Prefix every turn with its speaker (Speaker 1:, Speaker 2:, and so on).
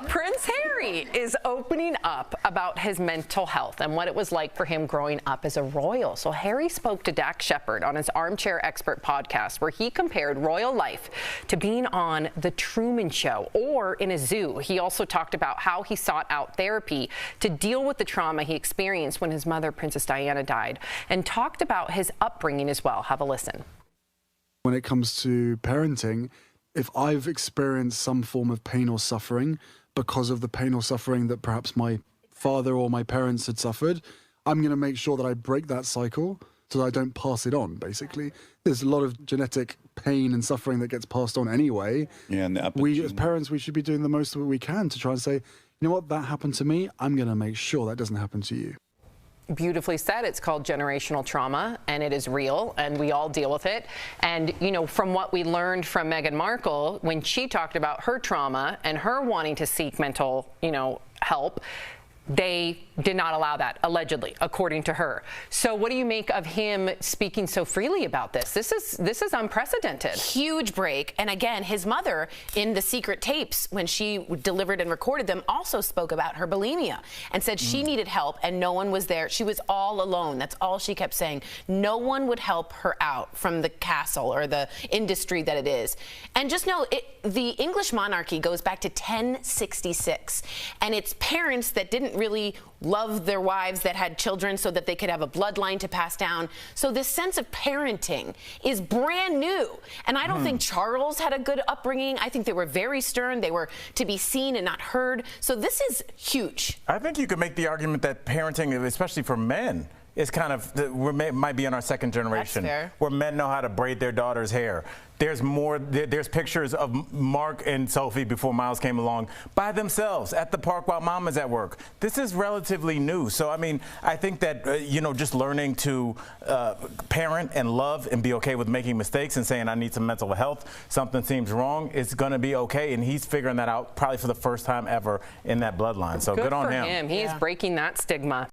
Speaker 1: Prince Harry is opening up about his mental health and what it was like for him growing up as a royal. So Harry spoke to Dax Shepard on his Armchair Expert podcast, where he compared royal life to being on the Truman Show or in a zoo. He also talked about how he sought out therapy to deal with the trauma he experienced when his mother, Princess Diana, died, and talked about his upbringing as well. Have a listen.
Speaker 2: When it comes to parenting, if I've experienced some form of pain or suffering because of the pain or suffering that perhaps my father or my parents had suffered, I'm going to make sure that I break that cycle so that I don't pass it on, basically. There's a lot of genetic pain and suffering that gets passed on anyway.
Speaker 3: Yeah, and
Speaker 2: we, as parents, we should be doing the most that we can to try and say, you know what, that happened to me, I'm going to make sure that doesn't happen to you.
Speaker 1: Beautifully said. It's called generational trauma, and it is real, and we all deal with it. And, you know, from what we learned from Meghan Markle, when she talked about her trauma and her wanting to seek mental, help, they did not allow that, allegedly, according to her. So what do you make of him speaking so freely about this? This is unprecedented.
Speaker 4: Huge break. And again, his mother, in the secret tapes, when she delivered and recorded them, also spoke about her bulimia and said she needed help and no one was there. She was all alone. That's all she kept saying. No one would help her out from the castle or the industry that it is. And just know, the English monarchy goes back to 1066. And it's parents that didn't really love their wives that had children so that they could have a bloodline to pass down. So this sense of parenting is brand new. And I don't think Charles had a good upbringing. I think they were very stern. They were to be seen and not heard. So this is huge.
Speaker 5: I think you could make the argument that parenting, especially for men, is kind of, might be in our second generation, where men know how to braid their daughter's hair. There's more, there's pictures of Mark and Sophie before Miles came along by themselves at the park while mom is at work. This is relatively new. So, I mean, I think that, just learning to parent and love and be okay with making mistakes and saying I need some mental health, something seems wrong, it's going to be okay. And he's figuring that out probably for the first time ever in that bloodline. So good on him.
Speaker 1: He's breaking that stigma.